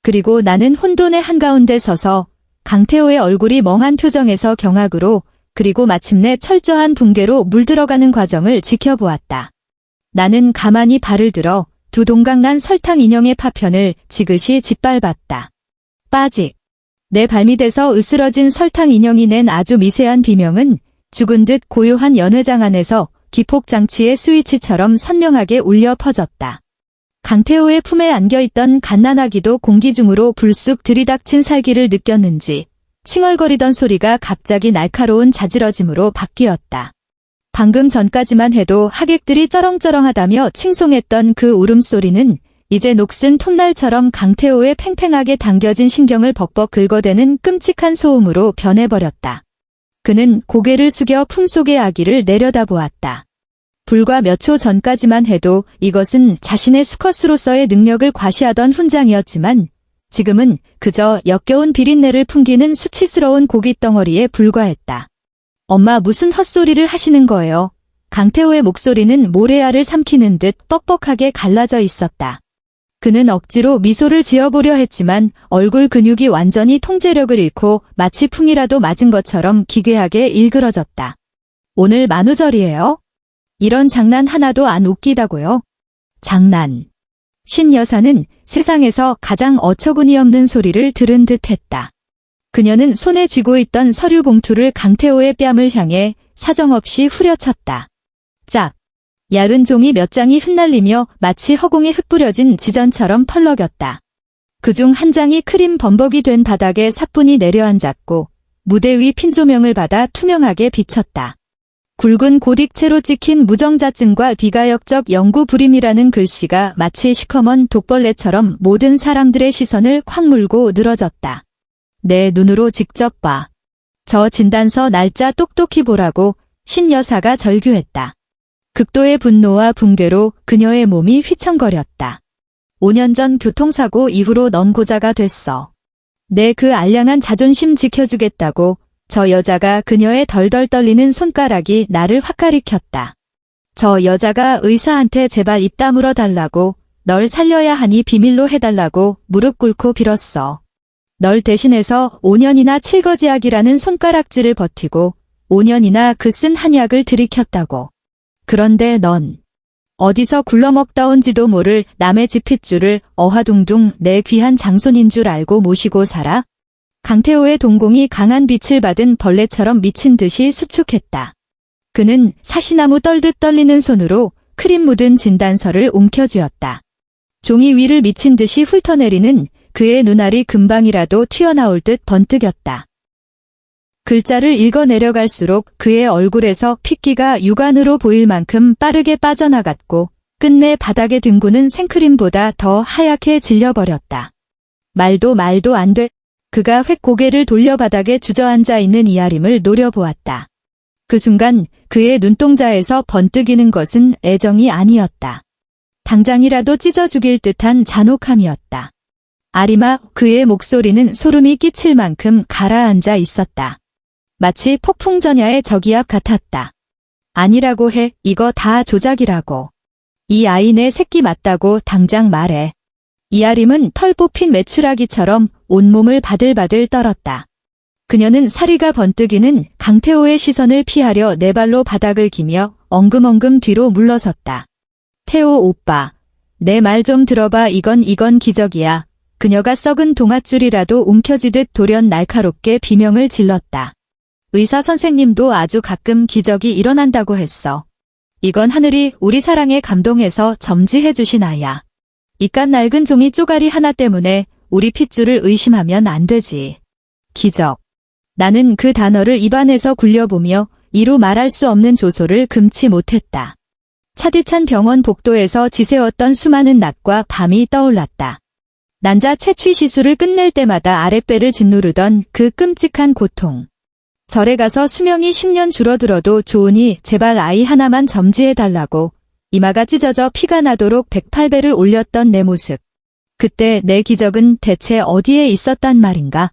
그리고 나는 혼돈의 한가운데 서서 강태호의 얼굴이 멍한 표정에서 경악으로 그리고 마침내 철저한 붕괴로 물들어가는 과정을 지켜보았다. 나는 가만히 발을 들어 두 동강난 설탕 인형의 파편을 지그시 짓밟았다. 빠직. 내 발밑에서 으스러진 설탕 인형이 낸 아주 미세한 비명은 죽은 듯 고요한 연회장 안에서 기폭장치의 스위치처럼 선명하게 울려 퍼졌다. 강태호의 품에 안겨있던 갓난아기도 공기 중으로 불쑥 들이닥친 살기를 느꼈는지 칭얼거리던 소리가 갑자기 날카로운 자지러짐으로 바뀌었다. 방금 전까지만 해도 하객들이 쩌렁쩌렁하다며 칭송했던 그 울음소리는 이제 녹슨 톱날처럼 강태호의 팽팽하게 당겨진 신경을 벅벅 긁어대는 끔찍한 소음으로 변해버렸다. 그는 고개를 숙여 품속의 아기를 내려다보았다. 불과 몇 초 전까지만 해도 이것은 자신의 수컷으로서의 능력을 과시하던 훈장이었지만 지금은 그저 역겨운 비린내를 풍기는 수치스러운 고깃덩어리에 불과했다. 엄마 무슨 헛소리를 하시는 거예요? 강태호의 목소리는 모래알을 삼키는 듯 뻑뻑하게 갈라져 있었다. 그는 억지로 미소를 지어보려 했지만 얼굴 근육이 완전히 통제력을 잃고 마치 풍이라도 맞은 것처럼 기괴하게 일그러졌다. 오늘 만우절이에요? 이런 장난 하나도 안 웃기다고요? 장난. 신 여사는 세상에서 가장 어처구니 없는 소리를 들은 듯 했다. 그녀는 손에 쥐고 있던 서류 봉투를 강태호의 뺨을 향해 사정없이 후려쳤다. 짝! 얇은 종이 몇 장이 흩날리며 마치 허공에 흩뿌려진 지전처럼 펄럭였다. 그중 한 장이 크림 범벅이 된 바닥에 사뿐히 내려앉았고 무대 위 핀조명을 받아 투명하게 비쳤다. 굵은 고딕체로 찍힌 무정자증과 비가역적 영구 불임이라는 글씨가 마치 시커먼 독벌레처럼 모든 사람들의 시선을 콱 물고 늘어졌다. 내 눈으로 직접 봐. 저 진단서 날짜 똑똑히 보라고 신 여사가 절규했다. 극도의 분노와 붕괴로 그녀의 몸이 휘청거렸다. 5년 전 교통사고 이후로 넌 고자가 됐어. 내 그 알량한 자존심 지켜주겠다고 저 여자가 그녀의 덜덜 떨리는 손가락이 나를 확 가리켰다. 저 여자가 의사한테 제발 입 다물어 달라고 널 살려야 하니 비밀로 해달라고 무릎 꿇고 빌었어. 널 대신해서 5년이나 칠거지약이라는 손가락질을 버티고 5년이나 그 쓴 한약을 들이켰다고. 그런데 넌 어디서 굴러먹다 온지도 모를 남의 집 핏줄을 어화둥둥 내 귀한 장손인 줄 알고 모시고 살아? 강태호의 동공이 강한 빛을 받은 벌레처럼 미친 듯이 수축했다. 그는 사시나무 떨듯 떨리는 손으로 크림 묻은 진단서를 움켜쥐었다. 종이 위를 미친 듯이 훑어내리는 그의 눈알이 금방이라도 튀어나올 듯 번뜩였다. 글자를 읽어 내려갈수록 그의 얼굴에서 핏기가 육안으로 보일 만큼 빠르게 빠져나갔고 끝내 바닥에 뒹구는 생크림보다 더 하얗게 질려버렸다. 말도 안 돼. 그가 획 고개를 돌려 바닥에 주저앉아 있는 이아림을 노려보았다. 그 순간 그의 눈동자에서 번뜩이는 것은 애정이 아니었다. 당장이라도 찢어 죽일 듯한 잔혹함이었다. 아리마, 그의 목소리는 소름이 끼칠 만큼 가라앉아 있었다. 마치 폭풍전야의 저기압 같았다. 아니라고 해, 이거 다 조작이라고. 이 아이 내 새끼 맞다고 당장 말해. 이아림은 털 뽑힌 메추라기처럼 온몸을 바들바들 떨었다. 그녀는 사리가 번뜩이는 강태호의 시선을 피하려 네 발로 바닥을 기며 엉금엉금 뒤로 물러섰다. 태호 오빠, 내 말 좀 들어봐. 이건 기적이야. 그녀가 썩은 동아줄이라도 움켜쥐듯 돌연 날카롭게 비명을 질렀다. 의사 선생님도 아주 가끔 기적이 일어난다고 했어. 이건 하늘이 우리 사랑에 감동해서 점지해 주신 아야. 이깟 낡은 종이 쪼가리 하나 때문에 우리 핏줄을 의심하면 안 되지. 기적. 나는 그 단어를 입안에서 굴려보며 이루 말할 수 없는 조소를 금치 못했다. 차디찬 병원 복도에서 지새웠던 수많은 낮과 밤이 떠올랐다. 난자 채취 시술을 끝낼 때마다 아랫배를 짓누르던 그 끔찍한 고통. 절에 가서 수명이 10년 줄어들어도 좋으니 제발 아이 하나만 점지해달라고 이마가 찢어져 피가 나도록 108배를 올렸던 내 모습. 그때 내 기적은 대체 어디에 있었단 말인가?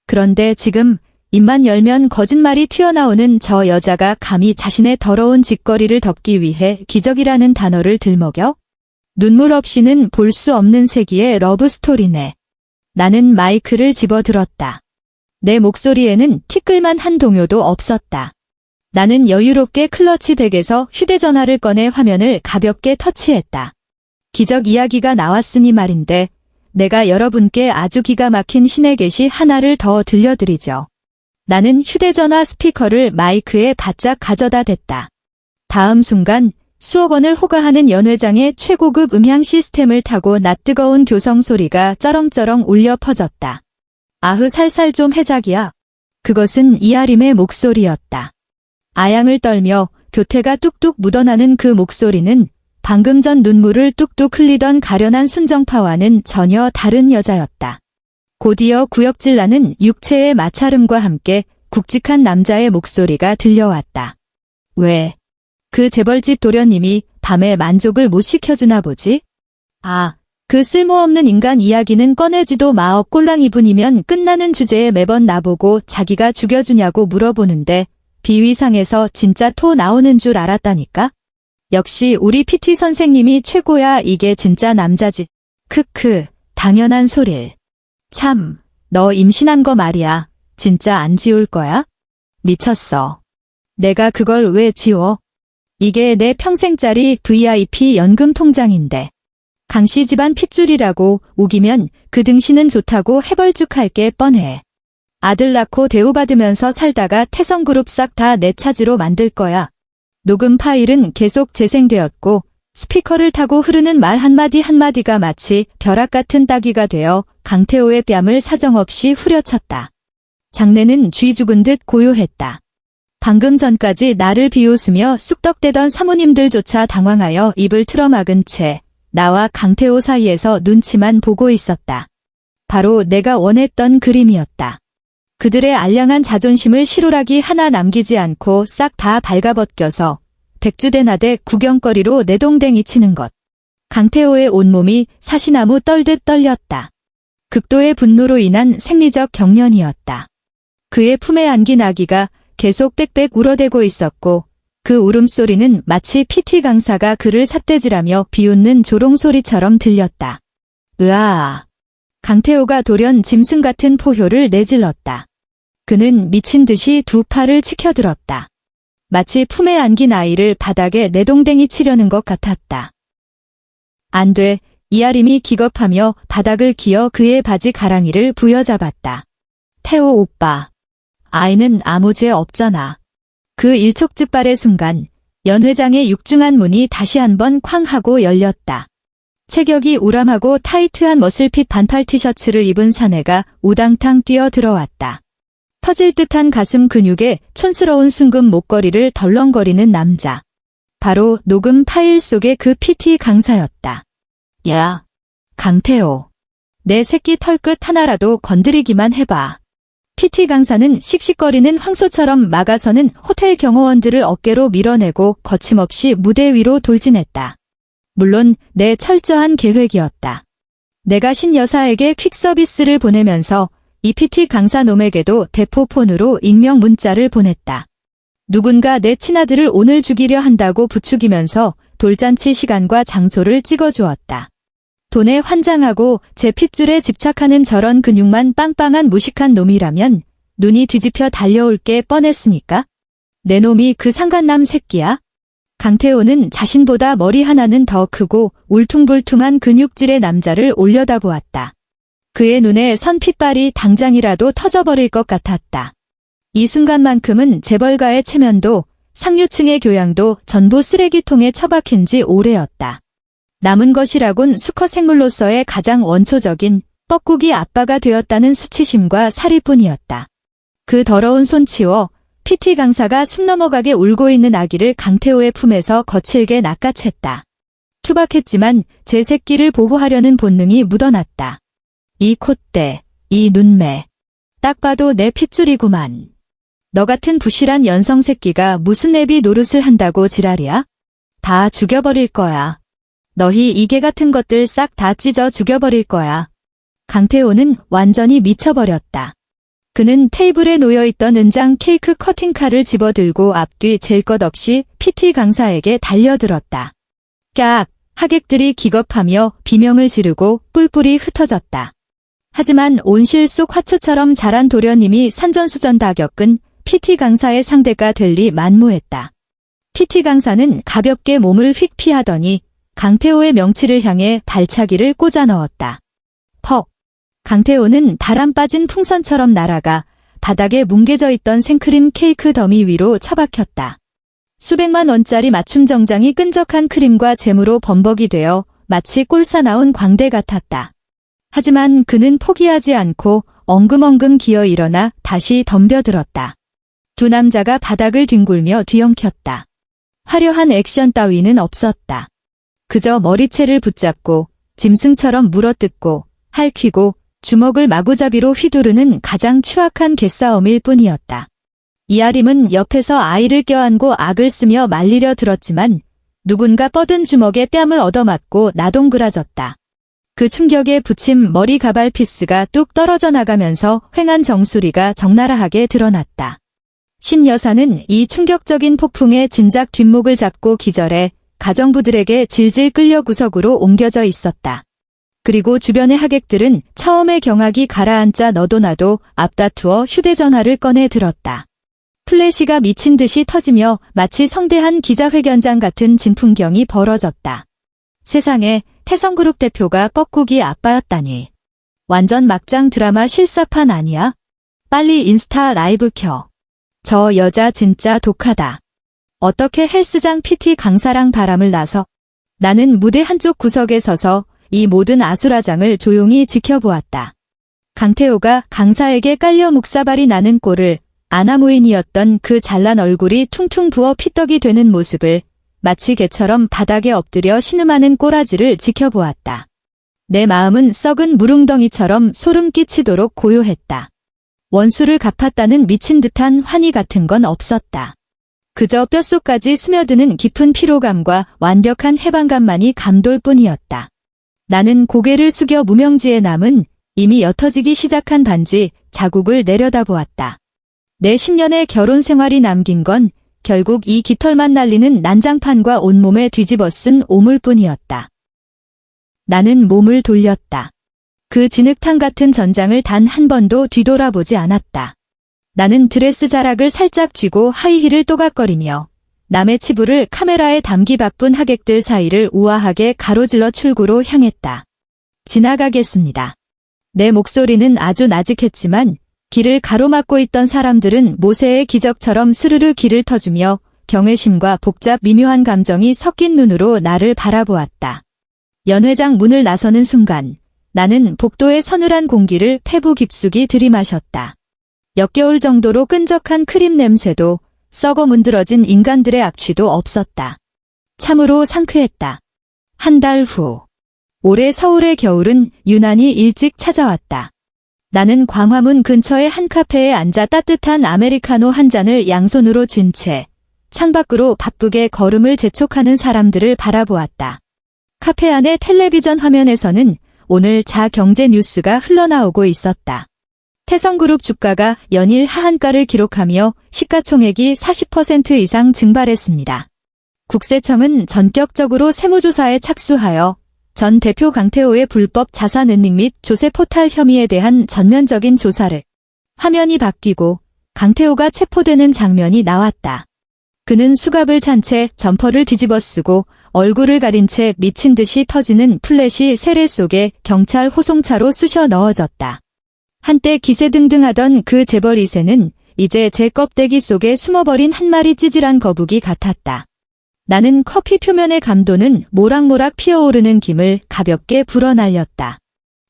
그런데 지금 입만 열면 거짓말이 튀어나오는 저 여자가 감히 자신의 더러운 짓거리를 덮기 위해 기적이라는 단어를 들먹여? 눈물 없이는 볼 수 없는 세기의 러브스토리네. 나는 마이크를 집어들었다. 내 목소리에는 티끌만 한 동요도 없었다. 나는 여유롭게 클러치 백에서 휴대전화를 꺼내 화면을 가볍게 터치했다. 기적 이야기가 나왔으니 말인데 내가 여러분께 아주 기가 막힌 신의 계시 하나를 더 들려드리죠. 나는 휴대전화 스피커를 마이크에 바짝 가져다 댔다. 다음 순간 수억 원을 호가하는 연 회장의 최고급 음향 시스템을 타고 낯뜨거운 교성 소리가 쩌렁쩌렁 울려 퍼졌다. 아흐 살살 좀 해자기야. 그것은 이하림의 목소리였다. 아양을 떨며 교태가 뚝뚝 묻어나는 그 목소리는 방금 전 눈물을 뚝뚝 흘리던 가련한 순정파와는 전혀 다른 여자였다. 곧이어 구역질 나는 육체의 마찰음과 함께 굵직한 남자의 목소리가 들려왔다. 왜? 그 재벌집 도련님이 밤에 만족을 못 시켜주나 보지? 아, 그 쓸모없는 인간 이야기는 꺼내지도 마업 꼴랑이분이면 끝나는 주제에 매번 나보고 자기가 죽여주냐고 물어보는데 비위상에서 진짜 토 나오는 줄 알았다니까? 역시 우리 PT 선생님이 최고야. 이게 진짜 남자지. 크크, 당연한 소릴. 참, 너 임신한 거 말이야. 진짜 안 지울 거야? 미쳤어. 내가 그걸 왜 지워? 이게 내 평생짜리 VIP 연금 통장인데. 강씨 집안 핏줄이라고 우기면 그 등신은 좋다고 해벌쭉할 게 뻔해. 아들 낳고 대우받으면서 살다가 태성그룹 싹 다 내 차지로 만들 거야. 녹음 파일은 계속 재생되었고 스피커를 타고 흐르는 말 한마디 한마디가 마치 벼락 같은 따귀가 되어 강태호의 뺨을 사정없이 후려쳤다. 장내는 쥐 죽은 듯 고요했다. 방금 전까지 나를 비웃으며 쑥덕대던 사모님들조차 당황하여 입을 틀어막은 채 나와 강태호 사이에서 눈치만 보고 있었다. 바로 내가 원했던 그림이었다. 그들의 알량한 자존심을 시루라기 하나 남기지 않고 싹 다 발가벗겨서 백주대나대 구경거리로 내동댕이 치는 것. 강태호의 온몸이 사시나무 떨듯 떨렸다. 극도의 분노로 인한 생리적 경련이었다. 그의 품에 안긴 아기가 계속 빽빽 울어대고 있었고 그 울음소리는 마치 PT 강사가 그를 삿대질하며 비웃는 조롱소리처럼 들렸다. 으아. 강태호가 돌연 짐승 같은 포효를 내질렀다. 그는 미친 듯이 두 팔을 치켜들었다. 마치 품에 안긴 아이를 바닥에 내동댕이 치려는 것 같았다. 안 돼. 이하림이 기겁하며 바닥을 기어 그의 바지 가랑이를 부여잡았다. 태호 오빠. 아이는 아무 죄 없잖아. 그 일촉즉발의 순간 연 회장의 육중한 문이 다시 한번 쾅 하고 열렸다. 체격이 우람하고 타이트한 머슬핏 반팔 티셔츠를 입은 사내가 우당탕 뛰어 들어왔다. 터질 듯한 가슴 근육에 촌스러운 순금 목걸이를 덜렁거리는 남자. 바로 녹음 파일 속의 그 PT 강사였다. 야, 강태호. 내 새끼 털끝 하나라도 건드리기만 해봐. PT 강사는 씩씩거리는 황소처럼 막아서는 호텔 경호원들을 어깨로 밀어내고 거침없이 무대 위로 돌진했다. 물론 내 철저한 계획이었다. 내가 신 여사에게 퀵서비스를 보내면서 이 PT 강사 놈에게도 대포폰으로 익명 문자를 보냈다. 누군가 내 친아들을 오늘 죽이려 한다고 부추기면서 돌잔치 시간과 장소를 찍어주었다. 돈에 환장하고 제 핏줄에 집착하는 저런 근육만 빵빵한 무식한 놈이라면 눈이 뒤집혀 달려올 게 뻔했으니까. 내 놈이 그 상간남 새끼야? 강태호는 자신보다 머리 하나는 더 크고 울퉁불퉁한 근육질의 남자를 올려다보았다. 그의 눈에 선 핏발이 당장이라도 터져버릴 것 같았다. 이 순간만큼은 재벌가의 체면도 상류층의 교양도 전부 쓰레기통에 처박힌 지 오래였다. 남은 것이라곤 수컷 생물로서의 가장 원초적인 뻐꾸기 아빠가 되었다는 수치심과 사리뿐이었다. 그 더러운 손치워 PT 강사가 숨 넘어가게 울고 있는 아기를 강태호의 품에서 거칠게 낚아챘다. 투박했지만 제 새끼를 보호하려는 본능이 묻어났다. 이 콧대, 이 눈매. 딱 봐도 내 핏줄이구만. 너 같은 부실한 연성 새끼가 무슨 애비 노릇을 한다고 지랄이야? 다 죽여버릴 거야. 너희 이개 같은 것들 싹 다 찢어 죽여버릴 거야. 강태호는 완전히 미쳐버렸다. 그는 테이블에 놓여있던 은장 케이크 커팅칼을 집어들고 앞뒤 잴 것 없이 PT 강사에게 달려들었다. 깍! 하객들이 기겁하며 비명을 지르고 뿔뿔이 흩어졌다. 하지만 온실 속 화초처럼 자란 도련님이 산전수전 다 겪은 PT 강사의 상대가 될 리 만무했다. PT 강사는 가볍게 몸을 휙 피하더니 강태호의 명치를 향해 발차기를 꽂아 넣었다. 퍽! 강태호는 바람 빠진 풍선처럼 날아가 바닥에 뭉개져 있던 생크림 케이크 더미 위로 처박혔다. 수백만 원짜리 맞춤 정장이 끈적한 크림과 잼으로 범벅이 되어 마치 꼴사 나온 광대 같았다. 하지만 그는 포기하지 않고 엉금엉금 기어 일어나 다시 덤벼들었다. 두 남자가 바닥을 뒹굴며 뒤엉켰다. 화려한 액션 따위는 없었다. 그저 머리채를 붙잡고 짐승처럼 물어뜯고 핥히고 주먹을 마구잡이로 휘두르는 가장 추악한 개싸움일 뿐이었다. 이아림은 옆에서 아이를 껴안고 악을 쓰며 말리려 들었지만 누군가 뻗은 주먹에 뺨을 얻어맞고 나동그라졌다. 그 충격에 붙임 머리 가발 피스가 뚝 떨어져 나가면서 휑한 정수리가 적나라하게 드러났다. 신 여사는 이 충격적인 폭풍에 진작 뒷목을 잡고 기절해 가정부들에게 질질 끌려 구석으로 옮겨져 있었다. 그리고 주변의 하객들은 처음에 경악이 가라앉자 너도 나도 앞다투어 휴대전화를 꺼내 들었다. 플래시가 미친 듯이 터지며 마치 성대한 기자회견장 같은 진풍경이 벌어졌다. 세상에, 태성그룹 대표가 뻐꾸기 아빠였다니. 완전 막장 드라마 실사판 아니야? 빨리 인스타 라이브 켜. 저 여자 진짜 독하다. 어떻게 헬스장 PT 강사랑 바람을 나서. 나는 무대 한쪽 구석에 서서 이 모든 아수라장을 조용히 지켜보았다. 강태호가 강사에게 깔려 묵사발이 나는 꼴을, 아나무인이었던 그 잘난 얼굴이 퉁퉁 부어 피떡이 되는 모습을, 마치 개처럼 바닥에 엎드려 신음하는 꼬라지를 지켜보았다. 내 마음은 썩은 무릉덩이처럼 소름 끼치도록 고요했다. 원수를 갚았다는 미친 듯한 환희 같은 건 없었다. 그저 뼛속까지 스며드는 깊은 피로감과 완벽한 해방감만이 감돌 뿐이었다. 나는 고개를 숙여 무명지에 남은 이미 옅어지기 시작한 반지 자국을 내려다보았다. 내 10년의 결혼 생활이 남긴 건 결국 이 깃털만 날리는 난장판과 온몸에 뒤집어쓴 오물뿐이었다. 나는 몸을 돌렸다. 그 진흙탕 같은 전장을 단 한 번도 뒤돌아보지 않았다. 나는 드레스 자락을 살짝 쥐고 하이힐을 또각거리며 남의 치부를 카메라에 담기 바쁜 하객들 사이를 우아하게 가로질러 출구로 향했다. 지나가겠습니다. 내 목소리는 아주 나직했지만 길을 가로막고 있던 사람들은 모세의 기적처럼 스르르 길을 터주며 경외심과 복잡 미묘한 감정이 섞인 눈으로 나를 바라보았다. 연회장 문을 나서는 순간 나는 복도의 서늘한 공기를 폐부 깊숙이 들이마셨다. 역겨울 정도로 끈적한 크림 냄새도 썩어 문드러진 인간들의 악취도 없었다. 참으로 상쾌했다. 한 달 후. 올해 서울의 겨울은 유난히 일찍 찾아왔다. 나는 광화문 근처의 한 카페에 앉아 따뜻한 아메리카노 한 잔을 양손으로 쥔 채 창밖으로 바쁘게 걸음을 재촉하는 사람들을 바라보았다. 카페 안의 텔레비전 화면에서는 오늘 자경제 뉴스가 흘러나오고 있었다. 태성그룹 주가가 연일 하한가를 기록하며 시가총액이 40% 이상 증발했습니다. 국세청은 전격적으로 세무조사에 착수하여 전 대표 강태호의 불법 자산 은닉 및 조세 포탈 혐의에 대한 전면적인 조사를. 화면이 바뀌고 강태호가 체포되는 장면이 나왔다. 그는 수갑을 찬 채 점퍼를 뒤집어 쓰고 얼굴을 가린 채 미친 듯이 터지는 플래시 세례 속에 경찰 호송차로 쑤셔 넣어졌다. 한때 기세등등하던 그 재벌 2세는 이제 제 껍데기 속에 숨어버린 한 마리 찌질한 거북이 같았다. 나는 커피 표면의 감도는 모락모락 피어오르는 김을 가볍게 불어날렸다.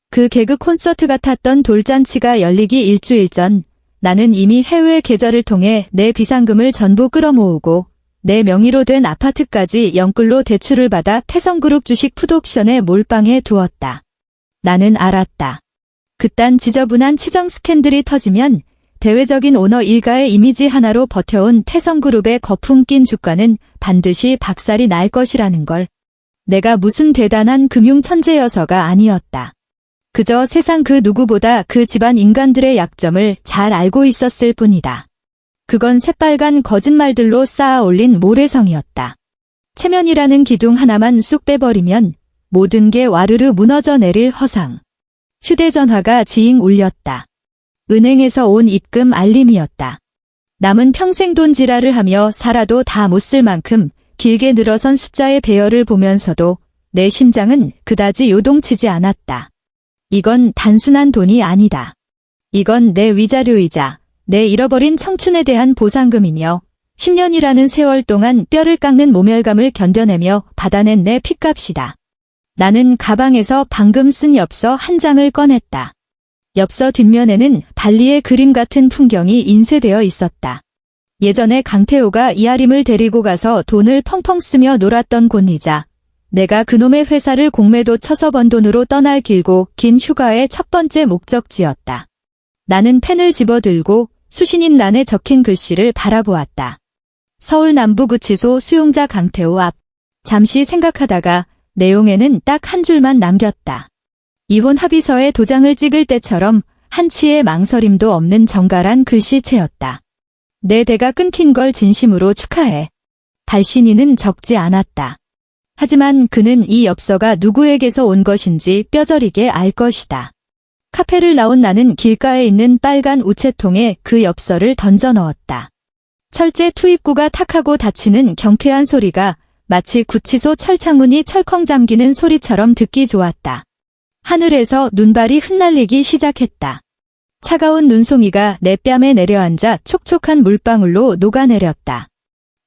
그 개그 콘서트 같았던 돌잔치가 열리기 일주일 전 나는 이미 해외 계좌를 통해 내 비상금을 전부 끌어모으고 내 명의로 된 아파트까지 영끌로 대출을 받아 태성그룹 주식 풋옵션에 몰빵해 두었다. 나는 알았다. 그딴 지저분한 치정 스캔들이 터지면 대외적인 오너 일가의 이미지 하나로 버텨온 태성그룹의 거품 낀 주가는 반드시 박살이 날 것이라는 걸. 내가 무슨 대단한 금융 천재여서가 아니었다. 그저 세상 그 누구보다 그 집안 인간들의 약점을 잘 알고 있었을 뿐이다. 그건 새빨간 거짓말들로 쌓아 올린 모래성이었다. 체면이라는 기둥 하나만 쑥 빼버리면 모든 게 와르르 무너져 내릴 허상. 휴대전화가 지잉 울렸다. 은행에서 온 입금 알림이었다. 남은 평생 돈 지랄을 하며 살아도 다 못 쓸 만큼 길게 늘어선 숫자의 배열을 보면서도 내 심장은 그다지 요동치지 않았다. 이건 단순한 돈이 아니다. 이건 내 위자료이자 내 잃어버린 청춘에 대한 보상금이며 10년이라는 세월 동안 뼈를 깎는 모멸감을 견뎌내며 받아낸 내 핏값이다. 나는 가방에서 방금 쓴 엽서 한 장을 꺼냈다. 엽서 뒷면에는 발리의 그림 같은 풍경이 인쇄되어 있었다. 예전에 강태호가 이하림을 데리고 가서 돈을 펑펑 쓰며 놀았던 곳이자 내가 그놈의 회사를 공매도 쳐서 번 돈으로 떠날 길고 긴 휴가의 첫 번째 목적지였다. 나는 펜을 집어들고 수신인 란에 적힌 글씨를 바라보았다. 서울 남부구치소 수용자 강태호 앞. 잠시 생각하다가 내용에는 딱 한 줄만 남겼다. 이혼 합의서에 도장을 찍을 때처럼 한치의 망설임도 없는 정갈한 글씨체였다. 내 대가 끊긴 걸 진심으로 축하해. 발신인은 적지 않았다. 하지만 그는 이 엽서가 누구에게서 온 것인지 뼈저리게 알 것이다. 카페를 나온 나는 길가에 있는 빨간 우체통에 그 엽서를 던져 넣었다. 철제 투입구가 탁하고 닫히는 경쾌한 소리가 마치 구치소 철창문이 철컹 잠기는 소리처럼 듣기 좋았다. 하늘에서 눈발이 흩날리기 시작했다. 차가운 눈송이가 내 뺨에 내려앉아 촉촉한 물방울로 녹아내렸다.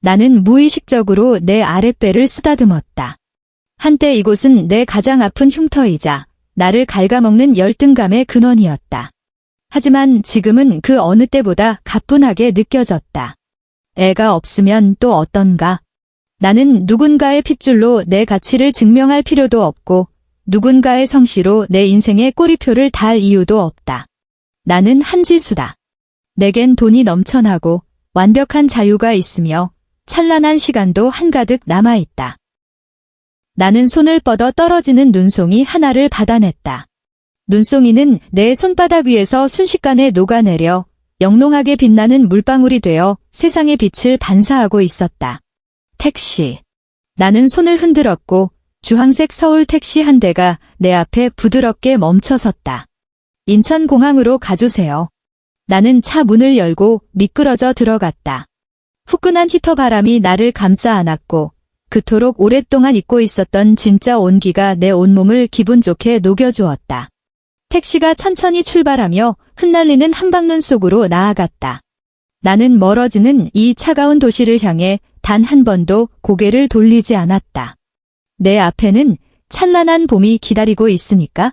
나는 무의식적으로 내 아랫배를 쓰다듬었다. 한때 이곳은 내 가장 아픈 흉터이자 나를 갉아먹는 열등감의 근원이었다. 하지만 지금은 그 어느 때보다 가뿐하게 느껴졌다. 애가 없으면 또 어떤가? 나는 누군가의 핏줄로 내 가치를 증명할 필요도 없고 누군가의 성씨로 내 인생의 꼬리표를 달 이유도 없다. 나는 한지수다. 내겐 돈이 넘쳐나고 완벽한 자유가 있으며 찬란한 시간도 한가득 남아있다. 나는 손을 뻗어 떨어지는 눈송이 하나를 받아냈다. 눈송이는 내 손바닥 위에서 순식간에 녹아내려 영롱하게 빛나는 물방울이 되어 세상의 빛을 반사하고 있었다. 택시. 나는 손을 흔들었고 주황색 서울 택시 한 대가 내 앞에 부드럽게 멈춰섰다. 인천공항으로 가주세요. 나는 차 문을 열고 미끄러져 들어갔다. 후끈한 히터 바람이 나를 감싸 안았고 그토록 오랫동안 잊고 있었던 진짜 온기가 내 온몸을 기분 좋게 녹여주었다. 택시가 천천히 출발하며 흩날리는 한방눈 속으로 나아갔다. 나는 멀어지는 이 차가운 도시를 향해 단 한 번도 고개를 돌리지 않았다. 내 앞에는 찬란한 봄이 기다리고 있으니까.